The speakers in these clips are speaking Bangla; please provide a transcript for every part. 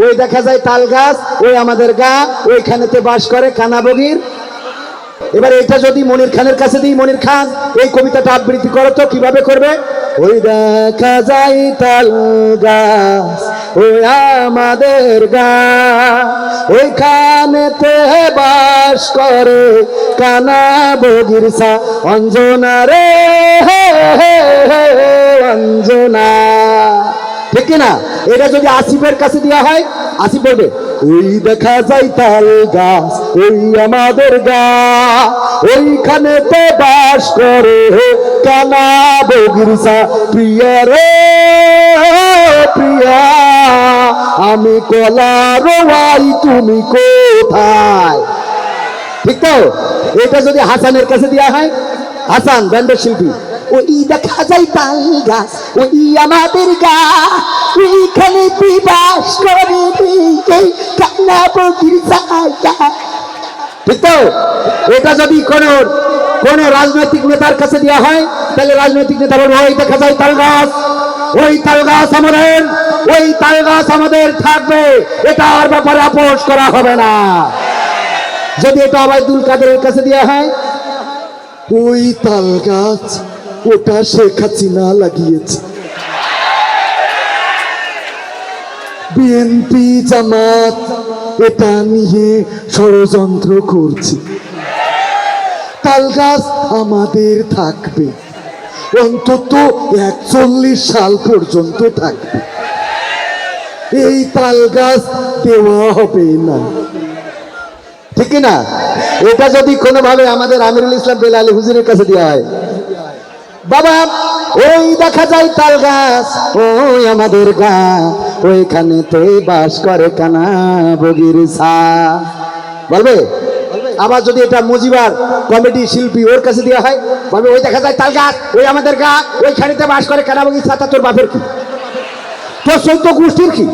ওই দেখা যায় তাল গাছ, ওই আমাদের গা, ওইখানেতে বাস করে কানা বগির। এবার এটা যদি মনির খানের কাছে দিই, মনির খান এই কবিতাটা আবৃত্তি করো তো, কিভাবে করবে? ওই দেখা যায় তাল গাছ, ওই আমাদের গা, ওইখানেতে বাস করে কানা বগির সা। অঞ্জনা রে অঞ্জনা, ঠিক কিনা? এটা যদি আসিফের কাছে দেওয়া হয়, আসিফ বলবে ওই দেখা যায় তাল গাছ, ওই আমাদের গা, ওইখানে তো বাস করে কানা বগির সা। প্রিয়া রে প্রিয়া, আমি কলার ওয়াই, তুমি কোথায়? ঠিক তো? এটা যদি হাসানের কাছে দেওয়া হয়, হাসান ব্যান্ডের শিল্পী, ওই দেখা যায় তাল গাছ, ওই আমাদের গা, ওইখানে তুই বাস করে কান্না বগির জায়গা। ঠিক তো? এটা যদি কোন রাজনৈতিক নেতার কাছে দেওয়া হয়, তাহলে রাজনৈতিক নেতা বলবে ওই দেখা যায় তাল গাছ, ওই তাল গাছ আমাদের, ওই তাল গাছ আমাদের থাকবে, এটা আর ব্যাপারে আপোষ করা হবে না। যদি এটা ওবায়দুল কাদেরের কাছে দেওয়া হয়, ওই তাল গাছ, ওটা শেখ হাসিনা লাগিয়েছে, বিএনপি জামাত এটা নিয়ে ষড়যন্ত্র করছে, তাল গাছ আমাদের থাকবে, অন্তত 41 সাল পর্যন্ত থাকবে, এই তাল গাছ দেওয়া হবে না। ঠিক না? এটা যদি কোনোভাবে আমাদের আমিরুল ইসলাম বেলালী হুজুরের কাছে দেওয়া হয়, বাবা ওই দেখা যায় তাল গাছ, ওই আমাদের গা, ওইখানেতে বাস করে কানা বগির সা, বলবে? আবার যদি এটা মুজিবার কমেডি শিল্পী, ওর কাছে দেওয়া হয়, বলবে ওই দেখা যায় তাল গাছ, ওই আমাদের গা, ওইখানেতে বাস করে কানা বগির সা। তা তোর বাপের কি? তোর চৈত্য গোষ্ঠীর কি?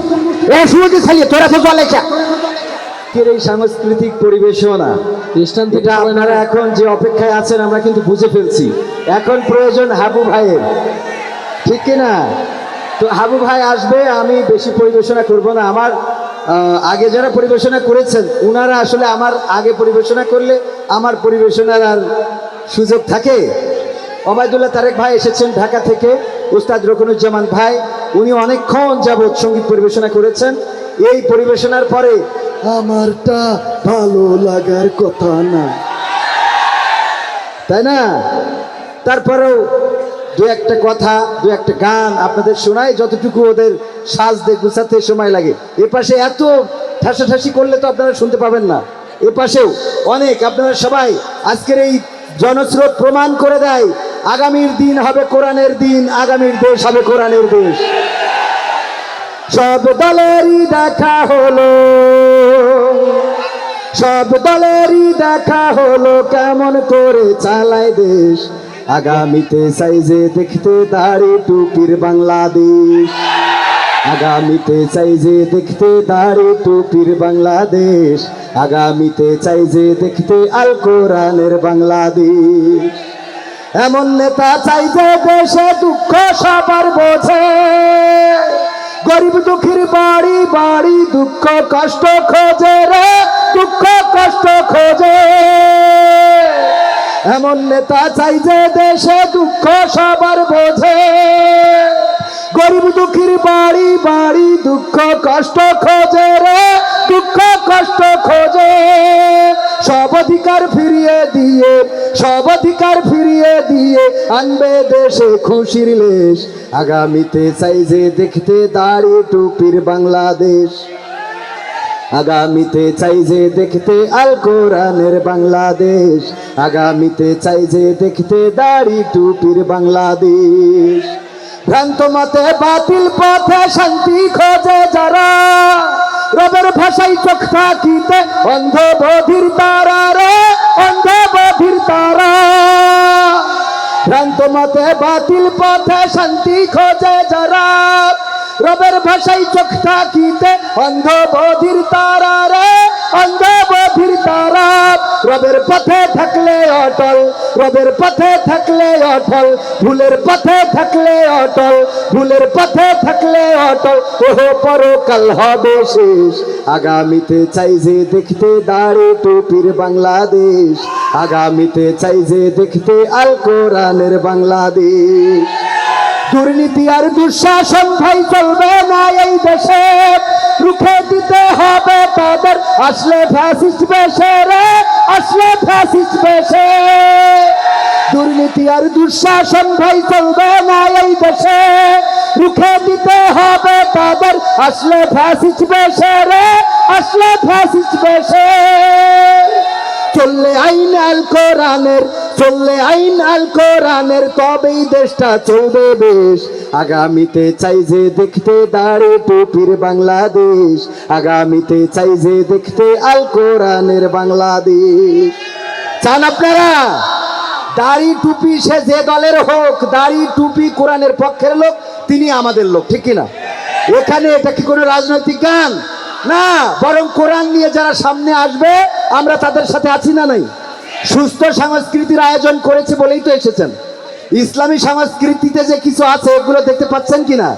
এ শুরুতে ছাড়িয়ে তোরা তো চলেছা। এই সাংস্কৃতিক পরিবেশনা এটা আপনারা এখন যে অপেক্ষায় আছেন, আমরা কিন্তু বুঝে ফেলছি। এখন প্রয়োজন হাবু ভাইয়ের, ঠিক কিনা? তো হাবু ভাই আসবে, আমি বেশি পরিবেশনা করব না। আমার আগে যারা পরিবেশনা করেছেন, ওনারা আসলে আমার আগে পরিবেশনা করলে আমার পরিবেশনার আর সুযোগ থাকে। ওবায়দুল্লাহ তারেক ভাই এসেছেন ঢাকা থেকে, উস্তাদ রকুনুজ্জামান ভাই, উনি অনেকক্ষণ যাবৎ সঙ্গীত পরিবেশনা করেছেন। এই পরিবেশনার পরে আমারটা ভালো লাগার কথা না, তাই না? তারপরেও দু একটা কথা, দু একটা গান আপনাদের শোনাই, যতটুকু ওদের সাজতে গুছাতে সময় লাগে। এপাশে এত ঠাসাঠাসি করলে তো আপনারা শুনতে পাবেন না। এপাশেও অনেক, আপনারা সবাই আজকের এই জনস্রোত প্রমাণ করে দেয়, আগামীর দিন হবে কোরআনের দিন, আগামীর দেশ হবে কোরআনের দেশ। সব দলেরই দেখা হলো, সব দলেরই দেখা হলো, কেমন করে চালায় দেশ। আগামীতে চাইজে দেখতে দাড়ি টুপির বাংলাদেশ, আগামীতে চাইজে দেখতে দাড়ি টুপির বাংলাদেশ, আগামীতে চাইজে দেখতে আল কোরআনের বাংলাদেশ। এমন নেতা চাই যে দেশে দুঃখ সবার বোঝে, গরিব দুঃখীর বাড়ি বাড়ি দুঃখ কষ্ট খোঁজে রে, দুঃখ কষ্ট খোঁজে। এমন নেতা চাই যে দেশে দুঃখ সবার বোঝে, গরিব দুঃখীর বাড়ি বাড়ি দুঃখ কষ্ট খোঁজে রে, দুঃখ কষ্ট খোঁজে। সব অধিকার ফিরিয়ে দিয়ে, সব অধিকার ফিরিয়ে দিয়ে আনবে দেশে খুশির লেশ। আগামীতে চাই যে দেখতে দাড়ি টুপির বাংলাদেশ, আগামীতে চাই যে দেখতে আল কোরআনের বাংলাদেশ, আগামীতে চাই যে দেখতে দাড়ি টুপির বাংলাদেশ। ভ্রান্ত মতে বাতিল পথে শান্তি খোঁজে যারা, রবের ভাষায় চোখ থাকিতে অন্ধ বধির তারা রে, অন্ধ বধির তারা। ভ্রান্ত মতে বাতিল পথে শান্তি খোঁজে যারা, রবের ভাষায় চোখ থাকিতে অন্ধ বধির তারা রে, অন্ধ বধির তারা। রবের পথে থাকলে অটল, রবের পথে থাকলে অটল, ভুলের পথে থাকলে অটল, ভুলের পথে থাকলে অটল, ওহ পরকাল হবে শেষ। আগামীতে চাই যে দেখতে দাড়ি টুপির বাংলাদেশ, আগামীতে চাই যে দেখতে আল কোরআনের বাংলাদেশ। দুর্নীতি আর দুঃশাসন ভাই চলবে না এই দেশে, রুখে দিতে হবে তাদের আসলে ফ্যাসিস্ট বেশে রে, আসলে ফ্যাসিস্ট বেশে। দুর্নীতি আর দুঃশাসন ভাই চলবে না এই দেশে, রুখে দিতে হবে তাদের আসলে ফ্যাসিস্ট বেশে রে, আসলে ফ্যাসিস্ট বেশে। চললে আইন আল কোরআনের, চললে আইন আল কোরআনের, তবেই দেশটা চলবে বেশ। আগামীতে চাই যে দেখতে দাড়ি টুপির বাংলাদেশ, আগামীতে চাই যে দেখতে আল কোরআনের বাংলাদেশ। চান আপনারা? দাড়ি টুপি সে যে দলের হোক, দাড়ি টুপি কোরআনের পক্ষের লোক, তিনি আমাদের লোক, ঠিক কিনা? এখানে এটা কি কোনো রাজনৈতিক গান না, বরং কোরআন নিয়ে যারা সামনে আসবে আমরা তাদের সাথে আছি না নাই? সুস্থ সংস্কৃতির আয়োজন করেছে বলেই তো এসেছেন। ইসলামী সংস্কৃতিতে যে কিছু আছে এগুলো দেখতে পাচ্ছেন কিনা?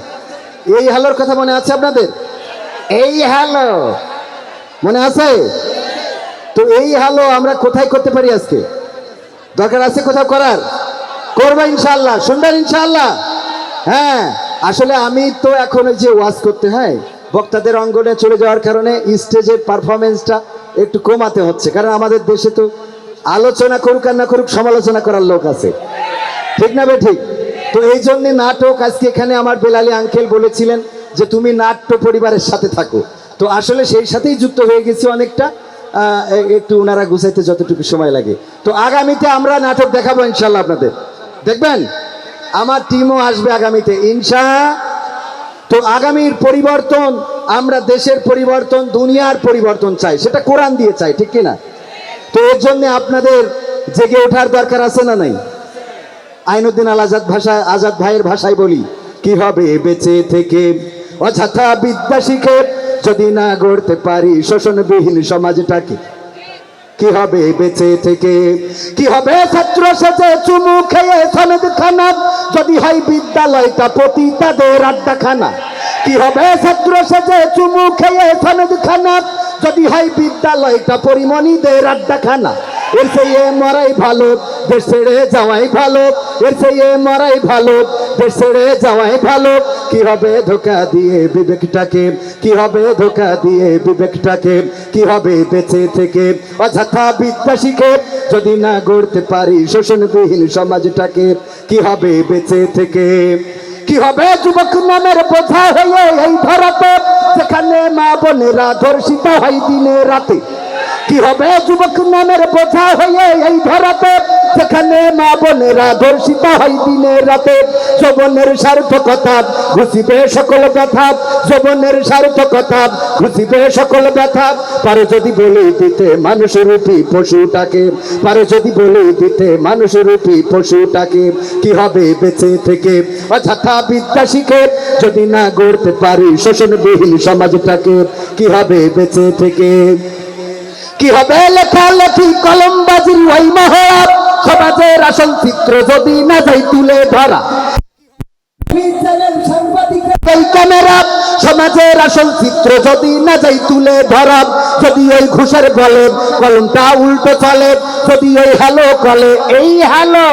এই হ্যালোর কথা মনে আছে আপনাদের? এই হ্যালো মনে আছে তো? এই হ্যালো আমরা কোথায় করতে পারি আজকে? দরকার আছে কোথাও করার? করবো ইনশাআল্লাহ, শুনবেন ইনশাআল্লাহ। হ্যাঁ, আসলে আমি তো এখন ওই যে ওয়াজ করতে হয়, বক্তাদের অঙ্গনে চলে যাওয়ার কারণে স্টেজের পারফরমেন্সটা একটু কমাতে হচ্ছে, কারণ আমাদের দেশে তো আলোচনা করুক আর না করুক সমালোচনা করার লোক আছে, ঠিক না বে ঠিক? তো এই জন্যে নাটক আজকে এখানে আমার বেলালি আঙ্কেল বলেছিলেন যে তুমি নাট্য পরিবারের সাথে থাকো, তো আসলে সেই সাথেই যুক্ত হয়ে গেছি অনেকটা, একটু ওনারা গুছাইতে যতটুকু সময় লাগে। তো আগামীতে আমরা নাটক দেখাবো ইনশাল্লাহ, আপনাদের দেখবেন, আমার টিমও আসবে আগামীতে ইনশা। তো আগামীর পরিবর্তন, আমরা দেশের পরিবর্তন, দুনিয়ার পরিবর্তন চাই, সেটা কোরআন দিয়ে চাই, ঠিক কিনা? তো এর জন্য আপনাদের জেগে ওঠার দরকার আছে না নাই? আইনুদ্দিন আল আজাদ ভাষায়, আজাদ ভাইয়ের ভাষায় বলি, কি হবে বেঁচে থেকে অযথা বিদ্যা শিখে যদি না গড়তে পারি শোষণবিহীন সমাজটাকে? কি হবে বেঁচে থেকে? কি হবে ছাত্র সেজে চুমু খেয়ে সনদ খানা যদি হয় বিদ্যালয়টা পতিতাদের আড্ডাখানা? কি হবে ছাত্র সেজে চুমু খেয়ে সনদ খানা যদি হয় বিদ্যালয়টা পরিমণিদের আড্ডাখানা? এর চেয়ে মরাই ভালো, দেশ ছেড়ে যাওয়াই ভালো, এর চেয়ে মরাই ভালো, দেশ ছেড়ে যাওয়াই ভালো। কি হবে ধোকা দিয়ে বিবেকটাকে, কি হবে ধোকা দিয়ে বিবেকটাকে? কি হবে বেঁচে থেকে অযথা বিদ্যা শিখে যদি না গড়তে পারি শোষণবিহীন সমাজটাকে? কি হবে বেঁচে থেকে? কি হবে যুবক নামের বোঝা হয়ে এই ধরাতে, যেখানে মা বোনেরা ধর্ষিত হয় দিনে রাতে? কি হবে যুবক নামের বোঝা হয়ে এই ধরাতে, যেখানে মা বোনেরা ধর্ষিত হয় দিনে রাতে? যৌবনের সার্থকতা ঘুষিবে সকল ব্যথা, যৌবনের সার্থকতা ঘুষিবে সকল ব্যথা। পারে যদি বলে দিতে মানুষরূপী পশুটাকে, পারে যদি বলে দিতে মানুষরূপী পশুটাকে? কি হবে বেঁচে থেকে অযথা বিদ্যা শিখে যদি না গড়তে পারি শোষণবিহীন সমাজটাকে? কি হবে বেঁচে থেকে? কি হবে লেখালেখি কলমবাজির ওই মহড়া, সমাজের আসল চিত্র যদি না যাই তুলে ধরা? এই ক্যামেরা সমাজের আসল চিত্র যদি না যাই তুলে ধরা? যদি ওই ঘুষের বলে কলমটা উল্টো চলে, যদি ওই হ্যালো কলে এই হ্যালো,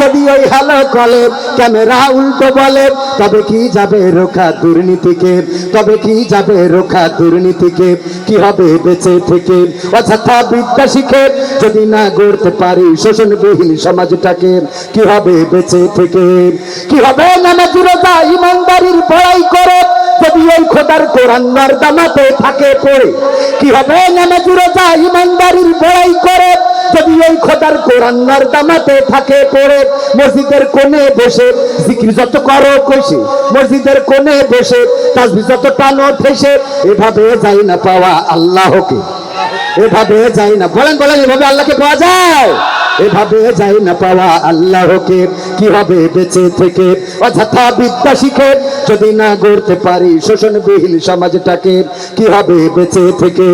যদি ওই হ্যালো কলে ক্যামেরা উল্টো বলে, তবে কি যাবে রোখা দুর্নীতিকে? তবে কি যাবে রোখা দুর্নীতিকে? কি হবে বেঁচে থেকে অযথা বিদ্যা শিখে যদি না গড়তে পারি শোষণবিহীন সমাজটাকে? কি হবে বেঁচে থেকে? কি হবে নামাজ রোজা ইমানদারির বড়াই করে যদি ওই খোদার কোরআন নর্দমাতে থাকে পড়ে? কি হবে নামাজ রোজা ইমানদারির বড়াই করে যদি ওই খোদার কোরআন নর্দমাতে থাকে পড়ে? মসজিদের কোণে বসে জিকির যত করো কইছে, মসজিদের কোণে বসে তাসবিহ যত টানো ঠেসে, এভাবে যাই না পাওয়া আল্লাহকে, এভাবে যাই না, বলেন বলেন, এভাবে আল্লাহকে পাওয়া যায়? এভাবে যাই না পাওয়া আল্লাহকে। কি হবে বেঁচে থেকে অযথা বিদ্যা শিখে যদি না গড়তে পারি শোষণবিহীন সমাজটাকে? কি হবে বেঁচে থেকে?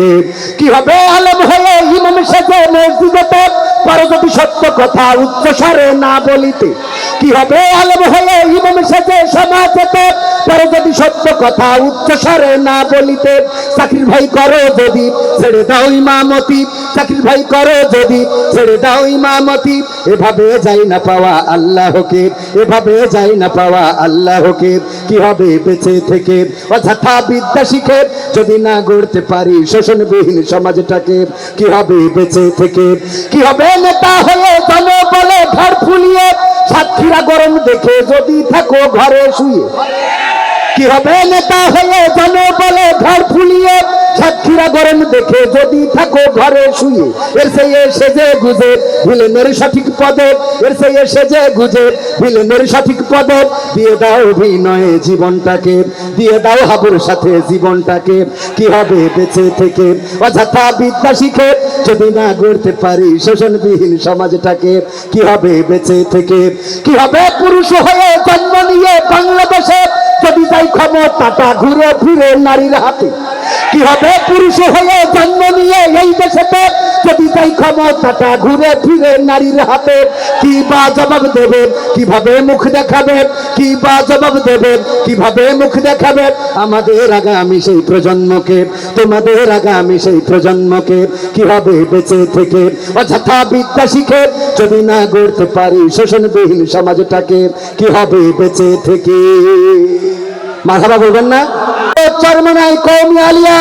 কি হবে আলেম হয়ে ইমাম সেজে মসজিদেতে, পরে যদি সত্য কথা উচ্চস্বরে না বলিতে। কি হবে আলেম হয়ে ইমাম সেজে সমাজেতে, পরে যদি সত্য কথা উচ্চস্বরে না বলিতে। চাকরির ভাই করো যদি ছেড়ে দাও ইমামতি, চাকরির ভাই করো যদি ছেড়ে দাও ইমামতি। এভাবে যাই না পাওয়া আল্লাহকে, এভাবে যাই না পাওয়া আল্লাহকে। কি হবে বেঁচে থেকে অযথা বিদ্যা শিখে, যদি না গড়তে পারি শোষণবিহীন সমাজটাকে। কি হবে বেঁচে থেকে, কি হবে নেতা হয়ে জনবলে ঘর ফুলিয়ে, সাতক্ষীরা গরম দেখে যদি থাকো ঘরে শুয়ে। কি হবে নেতা হয়ে জনবলে ঘর ফুলিয়ে, সাতক্ষীরা গরম দেখে যদি থাকো ঘরে শুয়ে। এর সেই সেজে গুজে ভিলেনের সঠিক পদে, এর সেই সেজে গুজে ভিলেনের সঠিক পদে। দিয়ে দাও অভিনয়ে জীবনটাকে, দিয়ে দাও হাবুর সাথে জীবনটাকে। কি হবে বেঁচে থেকে অযথা বিদ্যা শিখে, যদি না গড়তে পারি শোষণবিহীন সমাজটাকে। কি হবে বেঁচে থেকে, কি হবে পুরুষ হয়ে জন্ম নিয়ে বাংলাদেশে, যদি যাই ক্ষমতাটা ঘুরে ফিরে নারীর হাতে। কি হবে পুরুষ হয়ে জন্ম নিয়ে এই দেশেতে, যদি তাই ক্ষমতাটা ঘুরে ফিরে নারীর হাতে। কি বা জবাব দেবে, কিভাবে মুখ দেখাবে, কি বা জবাব দেবে, কিভাবে মুখ দেখাবে আমাদের আগামী সেই প্রজন্মকে, তোমাদের আগামী সেই প্রজন্মকে। কি হবে বেঁচে থেকে অযথা বিদ্যা শিখে, যদি না গড়তে পারি শোষণবিহীন সমাজটাকে। কি হবে বেঁচে থেকে। মাথাটা বলবেন না? চরমনাই কওমি আলিয়া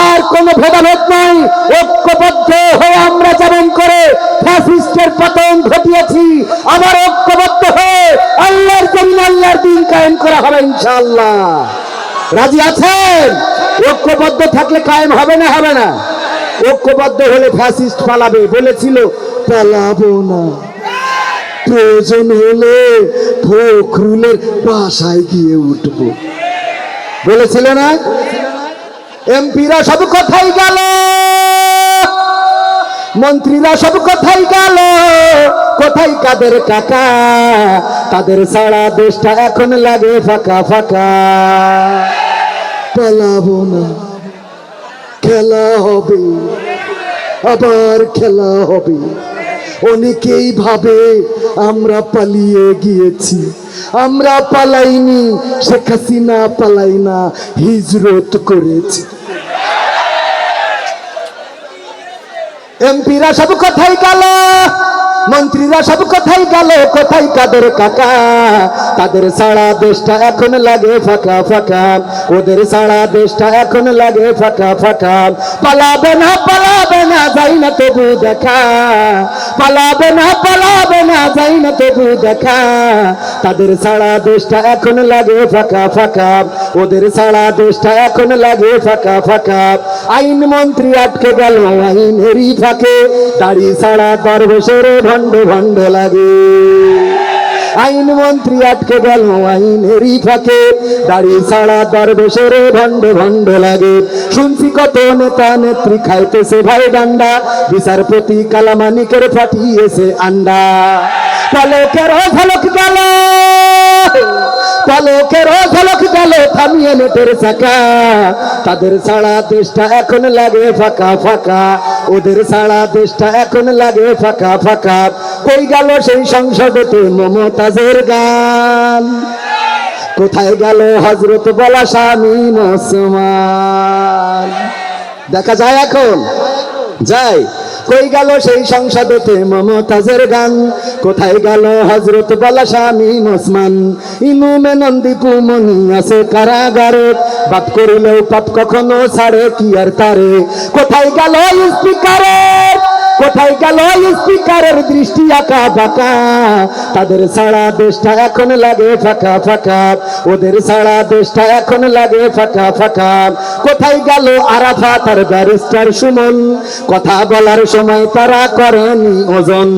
আর কোনো ভেদাভেদ নাই, ঐক্যবদ্ধ হয়ে আমরা যেমন করে ফ্যাসিস্টের পতন ঘটিয়েছি, আবার ঐক্যবদ্ধ হয়ে আল্লাহর জমিনে আল্লাহর দ্বীন কায়েম করা হবে ইনশাআল্লাহ। রাজি আছেন? ঐক্যবদ্ধ থাকলে কায়েম হবে না হবে না? ঐক্যবদ্ধ হলে ফ্যাসিস্ট পালাবে, বলেছিল পালাবো না, প্রয়োজন হলে ফখরুলের বাসায় গিয়ে উঠবো, বলেছিল না? এমপিরা সব কোথায় গেল, মন্ত্রীরা সব কোথায় গেল, কোথায় কাদের কাকা? তাদের সারা দেশটা এখন লাগে ফাঁকা ফাঁকা। পালাবো না, খেলা হবে, আবার খেলা হবে। অনেকেই ভাবে আমরা পালিয়ে গিয়েছি, আমরা পালাইনি, শেখ হাসিনা পালাই না, হিজরত করেছি। এমপিরা সব কোথায় গেল, মন্ত্রীরা সব কোথায় গেল, কোথায় কাদের কাকা? তাদের সারা দেশটা এখন লাগে ফাঁকা ফাঁকা, ওদের সারা দেশটা এখন লাগে ফাঁকা ফাঁকা। পালাবে না পালাবে না যাই না তবু দেখা, পালাবে না পালাবে না যাই না তবু দেখা। তাদের সারা দেশটা এখন লাগে ফাঁকা ফাঁকা, ওদের সারা দেশটা এখন লাগে ফাঁকা ফাঁকা। আইন মন্ত্রী আটকে গেল আইনেরই ফাঁকে, দাড়ি ছাড়া দরবেশের ভণ্ড ভণ্ড লাগে। আইন মন্ত্রী আটকে গেল আইনেরই ফাঁকে, দাড়ি ছাড়া দরবেশের ভণ্ড ভণ্ড লাগে। শুনছি কত নেতা নেত্রী খাইতেছে ভাই ডান্ডা, বিচারপতি কালামানিকের ফাটিয়েছে আন্ডা। পলকের ঝলক গেল, পলকের ঝলক গেল থামিয়ে নেটের চাকা। তাদের সারা দেশটা এখন লাগে ফাঁকা ফাঁকা, ওদের সারা দেশটা এখন লাগে ফাঁকা ফাঁকা। কই গেল সেই সংসদেতে মমতাজের গান, কোথায় গেল হযরত বলা শামীম ওসমান? দেখা যায় এখন? যায়। কই গেল সেই সংসদেতে মমতাজের গান, কোথায় গেল হযরত বলা শামীম ওসমান? ইনুমে নন্দীপু মনি আছে কারাগারে, বাপ করিলেও পাপ কখনো ছাড়ে কি আর তারে। কোথায় গেল স্পিকারের, কোথায় গেল স্পিকারের দৃষ্টি আঁকা বাঁকা? তাদের সারা দেশটা এখন লাগে ফাঁকা ফাঁকা, ওদের সারা দেশটা এখন লাগে ফাঁকা ফাঁকা। কোথায় গেল আরাফাত আর ব্যারিস্টার সুমন? কথা বলার সময় তারা করেনি ওজন।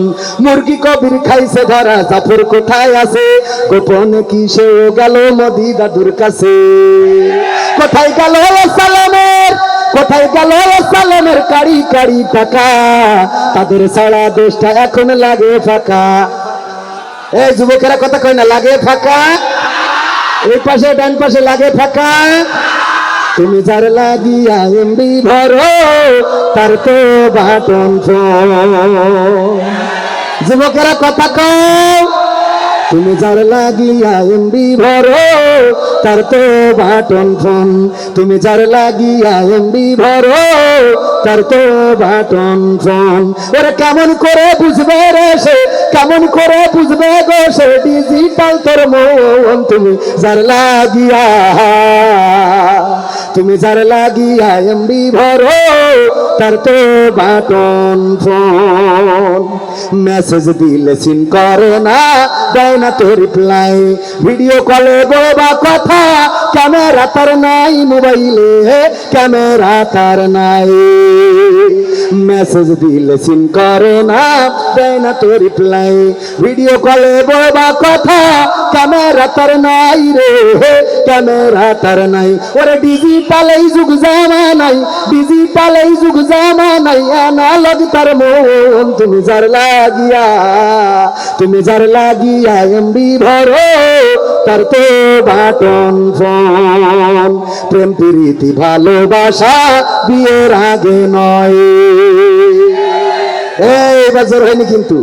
মুরগি কবির খাইছে ধরা, জাফর কোথায় আছে? গোপন কি সেও গেল মোদি দাদুর কাছে। কোথায় গেল সালামের, কোথায় গেল সালামের কারি কারি টাকা? তাদের সারা দেশটা এখন লাগে ফাঁকা। এই যুবকেরা কথা কয় না লাগে ফাঁকা? এই পাশে ডান পাশে লাগে ফাঁকা। তুমি যার লাগিয়া এমবি ভরো তার তো বাটন ফোন। যুবকেরা কথা কও, তুমি যার লাগিয়া এমবি ভরো তার তো বাটন ফোন। তুমি যার লাগিয়া এমবি ভরো তার তো বাটন ফোন। ওরা কেমন করে বুঝবে রে সে, কেমন করে বুঝবে গো সে ডিজিটাল তোর মন। তুমি যার লাগিয়া, তুমি যার লাগিয়া এমবি ভরো তার তো বাটন ফোন। মেসেজ দিলে সিন করে না, দেয় না তো রিপ্লাই। ভিডিও কলে বলবা কথা, ক্যামেরা তার নাই মোবাইলে, ক্যামেরা তার নাই। মেসেজ দিলে সিন করে না, দেয় না তো রিপ্লাই। ভিডিও কলে বলবা কথা, ক্যামেরা তার নাই রে, ক্যামেরা তার নাই। ওরে ডিজিটাল এই যুগ জামানাই, ডিজিটাল এই যুগ জামানাই, অ্যানালগ তার মন। তুমি যার লাগিয়া, তুমি যার লাগিয়া এমবি ভরো তার তো বাটন ফোন। প্রেম প্রীতি ভালোবাসা বিয়ের আগে নয়, এই বাজার হয়নি কিন্তু।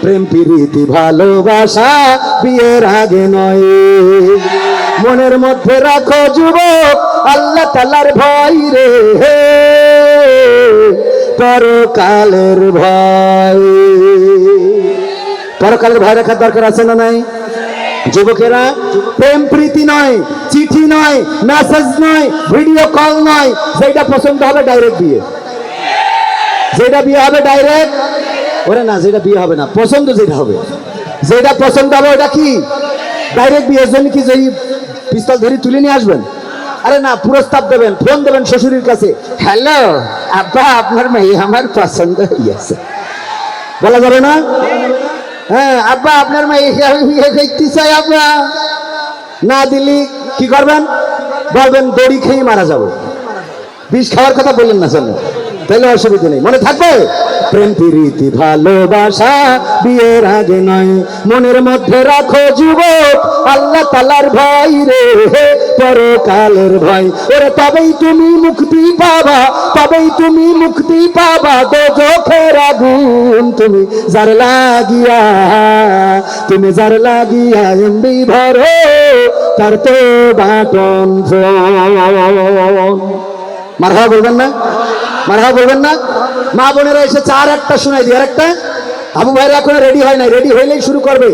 প্রেম প্রীতি ভালোবাসা বিয়ের আগে নয়। মনের মধ্যে রাখো যুবক আল্লাহ তাআলার ভয় রে, পরকালের ভয়। পরকালের ভয় রাখার দরকার আছে না নাই? যুবকেরা, প্রেম প্রীতি নয়, চিঠি নয়, মেসেজ নয়, ভিডিও কল নয়, যেটা পছন্দ হবে ডাইরেক্ট বিয়ে। যেটা বিয়ে হবে ডাইরেক্ট, ওরে না যেটা বিয়ে হবে না, পছন্দ যেটা হবে, যেটা পছন্দ হবে ওটা কি ডাইরেক্ট বিয়ে। জন্য কি যে পিস্তল ধরে তুলে নিয়ে আসবেন? আরে না, প্রস্তাব দেবেন, ফোন দেবেন শ্বশুরের কাছে, হ্যালো আব্বা আপনার মেয়ে আমার পছন্দ হইয়াছে। বলা যাবে না? হ্যাঁ আব্বা আপনার মেয়ে দেখতে চাই। আব্বা না দিলি কি করবেন? বলবেন দড়ি খেয়ে মারা যাবো। বিষ খাওয়ার কথা বললেন না জানো, তাহলে অসুবিধা নেই, মনে থাকবে। প্রেম প্রীতি ভালোবাসা বিয়ের আগে নয়। মনের মধ্যে রাখো যুবক আল্লাহ তাআলার ভয় রে, পরকালের ভয়। ওরে তবেই তুমি মুক্তি পাবা, তবেই তুমি মুক্তি পাবা দোজখের আগুন। তুমি যার লাগিয়া, তুমি যার লাগিয়া এমবি ভরো তার তো বাটন ফোন। মারহাবা বলবেন না? মারহাবা বলবেন না? মা বোনেরা এসে চার একটা শোনাই দিয়ে, আর একটা আবু ভাইরা এখনো রেডি হয় নাই, রেডি হইলেই শুরু করবে।